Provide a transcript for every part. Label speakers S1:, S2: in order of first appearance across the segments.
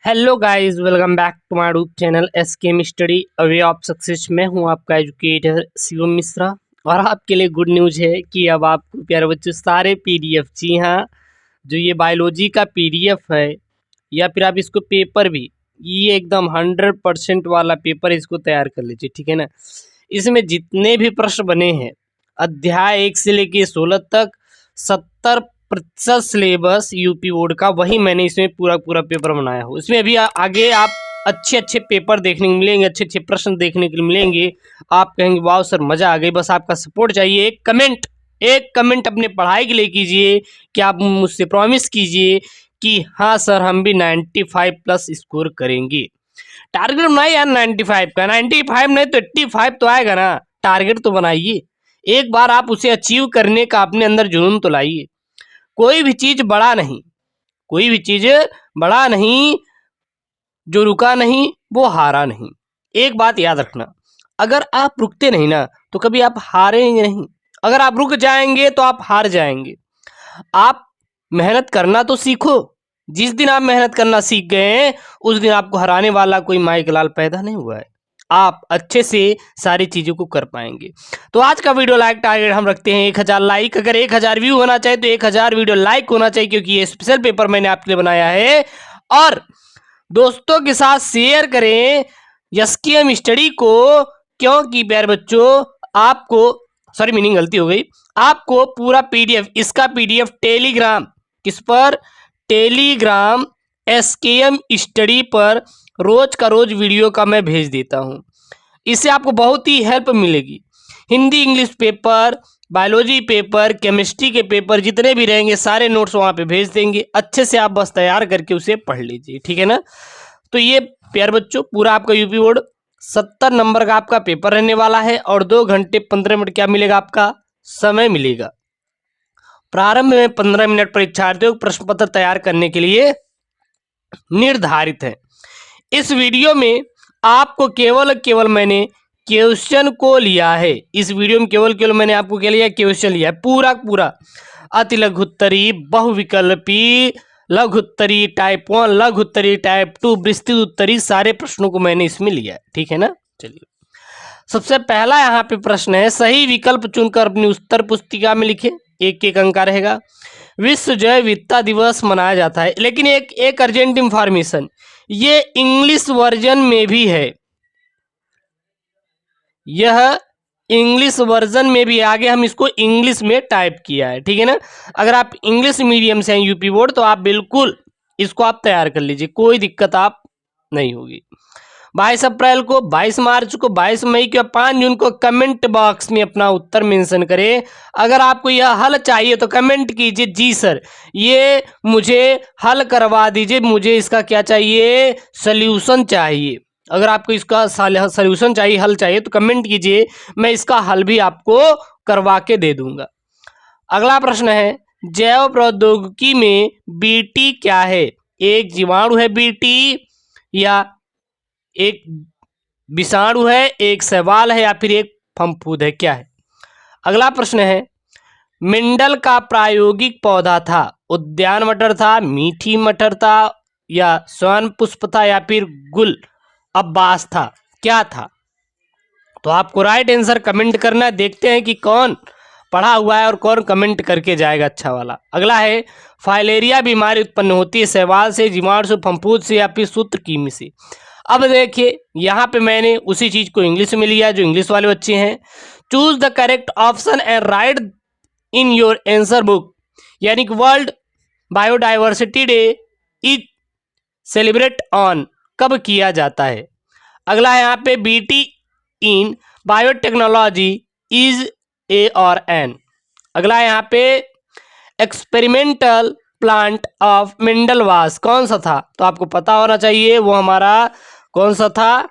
S1: Hello guys, welcome back to my YouTube channel SK study a way of success. मैं हूं आपका educator Shivam Mishra और आपके लिए गुड न्यूज़ है कि अब आपको प्यारे बच्चों सारे पीडीएफ, जी हाँ, जो ये बायोलॉजी का पीडीएफ है या फिर आप इसको पेपर भी, ये एकदम 100% वाला पेपर इसको तैयार कर लीजिए, ठीक है ना। इसमें जितने भी प्रश्न बने हैं अध्याय 1 से लेके 16 तक 70% सिलेबस यूपी बोर्ड का, वही मैंने इसमें पूरा पेपर बनाया हूँ। इसमें अभी आगे आप अच्छे पेपर देखने को मिलेंगे, अच्छे प्रश्न देखने को मिलेंगे। आप कहेंगे वाह सर मज़ा आ गई। बस आपका सपोर्ट चाहिए। एक कमेंट अपने पढ़ाई के लिए कीजिए कि आप मुझसे प्रॉमिस कीजिए कि हाँ सर हम भी 95+ स्कोर करेंगे। टारगेट बनाइए यार 95 का, 95 नहीं तो 85 तो आएगा ना। टारगेट तो बनाइए, एक बार आप उसे अचीव करने का अपने अंदर जुनून तो लाइए। कोई भी चीज बड़ा नहीं, कोई भी चीज बड़ा नहीं, जो रुका नहीं वो हारा नहीं। एक बात याद रखना, अगर आप रुकते नहीं ना तो कभी आप हारेंगे नहीं। अगर आप रुक जाएंगे तो आप हार जाएंगे। आप मेहनत करना तो सीखो। जिस दिन आप मेहनत करना सीख गए हैं उस दिन आपको हराने वाला कोई माइक लाल पैदा नहीं हुआ है। आप अच्छे से सारी चीज़ों को कर पाएंगे। तो आज का वीडियो लाइक टारगेट हम रखते हैं 1000 लाइक। अगर 1000 व्यू होना चाहिए तो 1000 वीडियो लाइक होना चाहिए, क्योंकि ये स्पेशल पेपर मैंने आपके लिए बनाया है। और दोस्तों के साथ शेयर करें एसकेएम स्टडी को, क्योंकि प्यारे बच्चों आपको, सॉरी मीनिंग गलती हो गई, आपको पूरा पीडीएफ, इसका पीडीएफ टेलीग्राम, किस पर, टेलीग्राम एसकेएम स्टडी पर रोज का रोज वीडियो का मैं भेज देता हूं। इससे आपको बहुत ही हेल्प मिलेगी। Hindi English paper, biology paper, chemistry के पेपर जितने भी रहेंगे सारे नोट्स वहाँ पे भेज देंगे। अच्छे से आप बस तैयार करके उसे पढ़ लीजिए, ठीक है ना। तो ये प्यारे बच्चों पूरा आपका यूपी बोर्ड 70 नंबर का आपका पेपर रहने वाला है और 2 घंटे 15 मिनट क्या मिलेगा, आपका समय मिलेगा। प्रारंभ में 15 मिनट परीक्षार्थियों को प्रश्न पत्र तैयार करने के लिए निर्धारित है। इस वीडियो में आपको केवल मैंने क्वेश्चन को लिया है। इस वीडियो में केवल मैंने आपको क्या लिया, क्वेश्चन लिया है। पूरा अति लघुत्तरी, बहुविकल्पी, लघुत्तरी टाइप 1, लघुत्तरी टाइप 2, विस्तृत उत्तरी, सारे प्रश्नों को मैंने इसमें लिया है, ठीक है ना। चलिए सबसे पहला यहाँ पे प्रश्न है, सही विकल्प चुनकर अपनी उत्तर पुस्तिका में लिखे। एक अंक का रहेगा। विश्व जैव विविधता दिवस मनाया जाता है, लेकिन एक अर्जेंट इंफॉर्मेशन, ये इंग्लिश वर्जन में भी है। यह इंग्लिश वर्जन में भी आगे हम इसको इंग्लिश में टाइप किया है, ठीक है ना। अगर आप इंग्लिश मीडियम से हैं यूपी बोर्ड तो आप बिल्कुल इसको आप तैयार कर लीजिए, कोई दिक्कत आप नहीं होगी। 22 अप्रैल को, 22 मार्च को, 22 मई को, 5 जून को कमेंट बॉक्स में अपना उत्तर मेंशन करें। अगर आपको यह हल चाहिए तो कमेंट कीजिए, जी सर ये मुझे हल करवा दीजिए, मुझे इसका क्या चाहिए, सल्यूशन चाहिए। अगर आपको इसका सल्यूशन चाहिए, हल चाहिए तो कमेंट कीजिए, मैं इसका हल भी आपको करवा के दे दूंगा। अगला प्रश्न है, जैव प्रौद्योगिकी में बीटी क्या है। एक जीवाणु है बीटी, या एक विषाणु है, एक शैवाल है, या फिर एक फफूंद है, क्या है। अगला प्रश्न है, मेंडल का प्रायोगिक पौधा था, उद्यान मटर था, मीठी मटर था, या स्वर्ण पुष्प था, या फिर गुल अब्बास था, क्या था। तो आपको राइट आंसर कमेंट करना है। देखते हैं कि कौन पढ़ा हुआ है और कौन कमेंट करके जाएगा अच्छा वाला। अगला है, फाइलेरिया बीमारी उत्पन्न होती है शैवाल से, जीवाणु से, फफूंद से, या फिर सूत्रकृमि से। अब देखिए यहाँ पे मैंने उसी चीज को इंग्लिश में लिया जो इंग्लिश वाले बच्चे हैं। Choose the correct option and right in your answer book. यानी कि world biodiversity day is celebrate on, कब किया जाता है। अगला है यहाँ पे, BT in biotechnology is a और एन। अगला है यहाँ पे, एक्सपेरिमेंटल प्लांट ऑफ मेंडलवास कौन सा था, तो आपको पता होना चाहिए वो हमारा कौन सा था,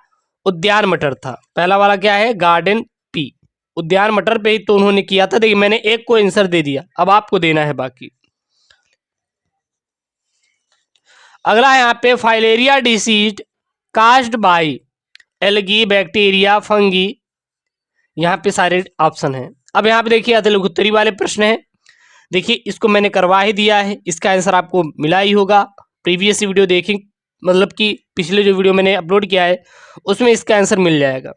S1: उद्यान मटर था। पहला वाला क्या है, गार्डन पी, उद्यान मटर पे ही तो उन्होंने किया था। देखिए मैंने एक को आंसर दे दिया, अब आपको देना है बाकी। अगला यहाँ पे, filaria disease caused by algae, bacteria, fungi, यहाँ पे सारे ऑप्शन हैं। अब यहाँ पे देखिए अति लघुत्तरी वाले प्रश्न है। देखिए इसको मैंने करवा ही दिया है, इसका आंसर आपको मिला ही होगा, प्रीवियस वीडियो देखें मतलब कि पिछले जो वीडियो मैंने अपलोड किया है उसमें इसका आंसर मिल जाएगा।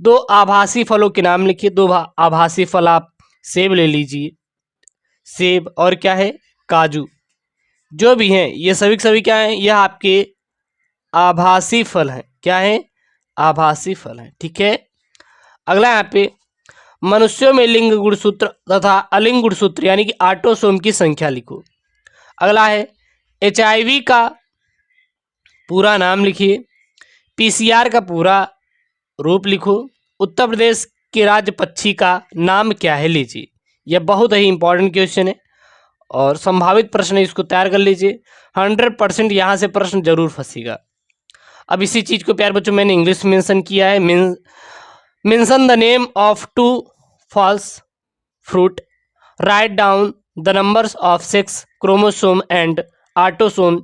S1: 2 आभासी फलों के नाम लिखिए। 2 आभासी फल आप सेब ले लीजिए, सेब और क्या है काजू, जो भी हैं ये सभी के सभी क्या हैं, यह आपके आभासी फल हैं। क्या है? आभासी फल हैं। ठीक है। अगला यहाँ पे मनुष्यों में लिंग गुणसूत्र तथा अलिंग गुणसूत्र यानी कि ऑटोसोम की संख्या लिखो। अगला है HIV का पूरा नाम लिखिए। PCR का पूरा रूप लिखो। उत्तर प्रदेश के राज्य पक्षी का नाम क्या है, लीजिए। यह बहुत ही इंपॉर्टेंट क्वेश्चन है और संभावित प्रश्न है, इसको तैयार कर लीजिए। 100% यहाँ से प्रश्न जरूर फंसेगा। अब इसी चीज़ को प्यार बच्चों मैंने इंग्लिश में मेंशन किया है। Mention the name of 2 false fruit, write down the numbers of sex chromosome and autosome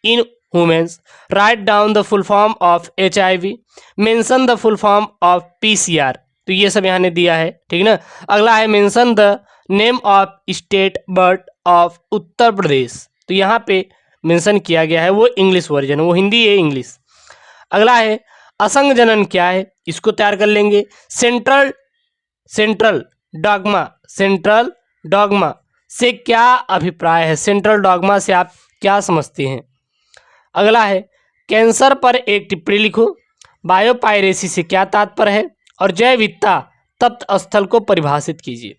S1: in humans, write down the full form of HIV, mention the full form of PCR। तो ये सब यहाँ ने दिया है। ठीक ना। अगला है mention the name of state bird of Uttar Pradesh. तो यहाँ पे मेंशन किया गया है, वो इंग्लिश वर्जन है, वो हिंदी है इंग्लिश। अगला है असंग जनन क्या है, इसको तैयार कर लेंगे। सेंट्रल डॉगमा से क्या अभिप्राय है, सेंट्रल डॉगमा से आप क्या समझते हैं। अगला है कैंसर पर एक टिप्पणी लिखो। बायोपायरेसी से क्या तात्पर्य है, और जैव विविधता तप्त स्थल को परिभाषित कीजिए।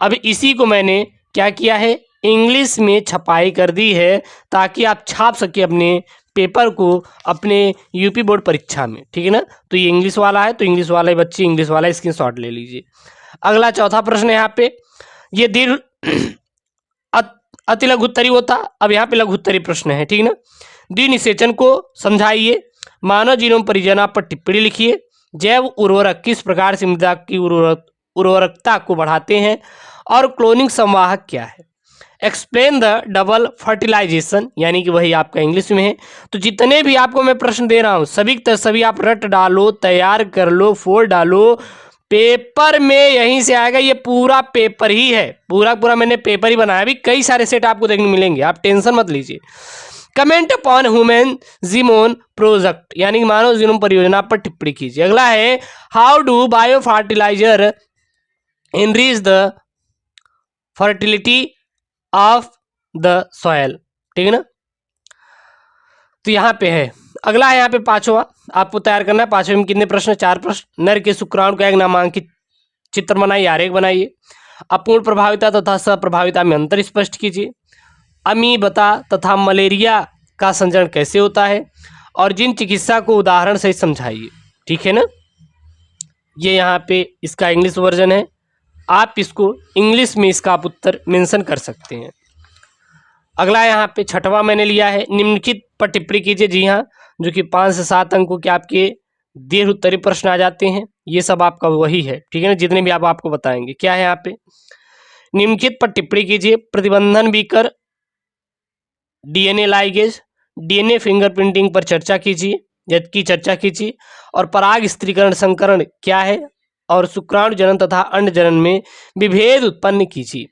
S1: अब इसी को मैंने क्या किया है, इंग्लिश में छपाई कर दी है ताकि आप छाप सके अपने पेपर को अपने यूपी बोर्ड परीक्षा में। ठीक है ना। तो ये इंग्लिश वाला है, तो इंग्लिश वाले बच्चे इंग्लिश वाला स्क्रीनशॉट ले लीजिए। अगला चौथा प्रश्न है यहाँ पे, ये दीर्घ अति लघुत्तरी होता, अब यहाँ पे लघुत्तरी प्रश्न है। ठीक ना। द्विनिषेचन को समझाइए। मानव जीनोम परियोजना पर टिप्पणी लिखिए। जैव उर्वरक किस प्रकार से मृदा की उर्वरकता को बढ़ाते हैं, और क्लोनिंग संवाहक क्या है। एक्सप्लेन द डबल फर्टिलाइजेशन, यानी कि वही आपका इंग्लिश में है। तो जितने भी आपको मैं प्रश्न दे रहा हूँ सभी आप रट डालो, तैयार कर लो, फोड़ डालो। पेपर में यहीं से आएगा, ये पूरा पेपर ही है, पूरा मैंने पेपर ही बनाया। अभी कई सारे सेट आपको देखने मिलेंगे, आप टेंशन मत लीजिए। Comment upon human genome project, यानी कि मानव जीनोम परियोजना पर टिप्पणी कीजिए। अगला है how do bio fertiliser enrich the fertility of the soil. ठीक है ना। तो यहाँ पे है। अगला है यहाँ पे पांचवा, आपको तैयार करना है। पांचवे में कितने प्रश्न, 4 प्रश्न। नर के शुक्राणु का एक नामांकित चित्र बनाइए, आरेख बनाइए। अपूर्ण प्रभाविता तथा सप्रभाविता में अंतर स्पष्ट कीजिए। अमीबता तथा मलेरिया का संचरण कैसे होता है, और जिन चिकित्सा को उदाहरण से समझाइए। ठीक है ना। ये यहाँ पे इसका इंग्लिश वर्जन है, आप इसको इंग्लिश में इसका आप उत्तर मेंशन कर सकते हैं। अगला यहाँ पे छठवां मैंने लिया है, निम्नलिखित पर टिप्पणी कीजिए। जी हाँ, जो कि 5 से 7 अंकों के आपके दीर्घ उत्तरीय प्रश्न आ जाते हैं। ये सब आपका वही है। ठीक है ना, जितने भी आपको बताएंगे। क्या है यहाँ पे, निम्नलिखित पर टिप्पणी कीजिए। प्रतिबंधन बीकर DNA लाइगेज, DNA फिंगरप्रिंटिंग पर चर्चा कीजिए, और पराग स्त्रीकरण संकरण क्या है, और शुक्राणु जनन तथा अंड जनन में विभेद उत्पन्न कीजिए।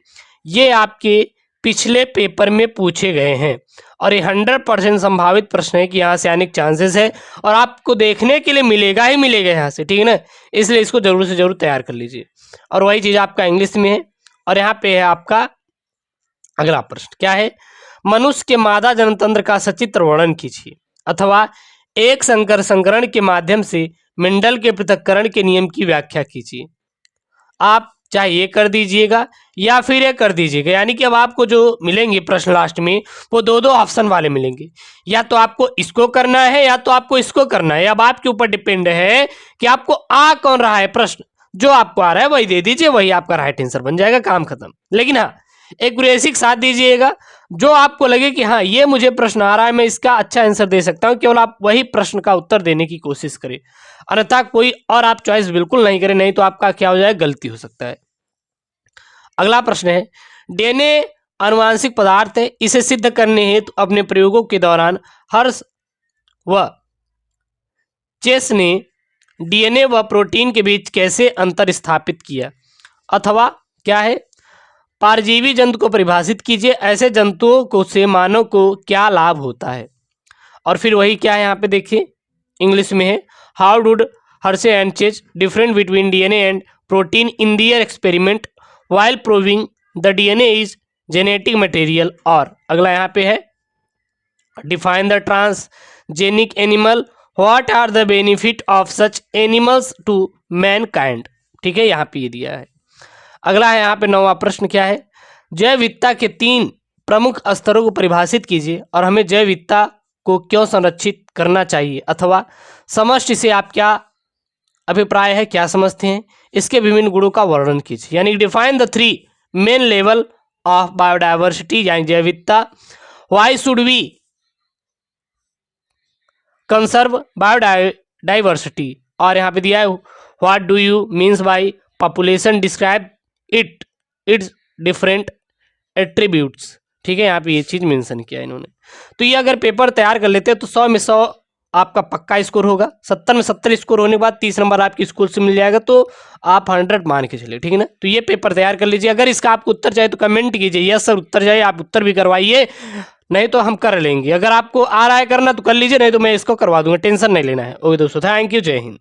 S1: ये आपके पिछले पेपर में पूछे गए हैं और ये 100% संभावित प्रश्न है कि यहाँ से आने के चांसेस है, और आपको देखने के लिए मिलेगा ही मिलेगा यहाँ से। ठीक है ना, इसलिए इसको जरूर से जरूर तैयार कर लीजिए। और वही चीज़ आपका इंग्लिश में है। और यहाँ पे है आपका अगला प्रश्न, क्या है, मनुष्य के मादा जनतंत्र का सचित्र वर्णन कीजिए, अथवा एक संकर संकरण के माध्यम से मेंडल के पृथक्करण के नियम की व्याख्या कीजिए। आप चाहे ये कर दीजिएगा या फिर ये कर दीजिएगा, यानी कि अब आपको जो मिलेंगे प्रश्न लास्ट में वो 2 ऑप्शन वाले मिलेंगे। या तो आपको इसको करना है या तो आपको इसको करना है। अब आपके ऊपर डिपेंड है कि आपको आ कौन रहा है प्रश्न। जो आपको आ रहा है वही दे दीजिए, वही आपका राइट आंसर बन जाएगा, काम खत्म। लेकिन हाँ, एक बेसिक साथ दीजिएगा, जो आपको लगे कि हाँ ये मुझे प्रश्न आ रहा है, मैं इसका अच्छा आंसर दे सकता हूँ, केवल आप वही प्रश्न का उत्तर देने की कोशिश करें। अन्यथा कोई और आप चॉइस बिल्कुल नहीं करें, नहीं तो आपका क्या हो जाएगा, गलती हो सकता है। अगला प्रश्न है, DNA आनुवांशिक पदार्थ है, इसे सिद्ध करने हेतु अपने प्रयोगों के दौरान हर्ष व चेस ने DNA व प्रोटीन के बीच कैसे अंतर स्थापित किया। अथवा क्या है, परजीवी जंतु को परिभाषित कीजिए, ऐसे जंतुओं को से मानव को क्या लाभ होता है। और फिर वही क्या है यहाँ पे देखिए इंग्लिश में है, how did Hershey and Chase different between DNA and protein in their experiment while proving the DNA is genetic material. और अगला यहाँ पे है define the transgenic animal, what are the benefit of such animals to mankind. ठीक है, यहाँ पे ये दिया है। अगला है यहाँ पे 9वां प्रश्न क्या है, जैव विविधता के 3 प्रमुख स्तरों को परिभाषित कीजिए और हमें जैव विविधता को क्यों संरक्षित करना चाहिए अथवा समष्टि से आप क्या अभिप्राय है, क्या समझते हैं, इसके विभिन्न गुणों का वर्णन कीजिए। यानी define the 3 main level of biodiversity यानी जैव विविधता, why should we conserve biodiversity, और यहाँ पे दिया है what do you means by population, describe it its different attributes. ठीक है, यहाँ पे ये चीज़ मेंशन किया है इन्होंने। तो ये अगर पेपर तैयार कर लेते हैं तो 100 में 100 आपका पक्का स्कोर होगा, 70 में 70 स्कोर होने के बाद 30 नंबर आपकी स्कूल से मिल जाएगा, तो आप 100 मान के चलिए। ठीक है ना, तो ये पेपर तैयार कर लीजिए। अगर इसका आपको उत्तर चाहिए तो कमेंट कीजिए, यस सर उत्तर चाहिए, आप उत्तर भी करवाइए, नहीं तो हम कर लेंगे। अगर आपको आ रहा है करना तो कर लीजिए, नहीं तो मैं इसको करवा दूंगा, टेंशन नहीं लेना है। ओके दोस्तों, थैंक यू, जय हिंद।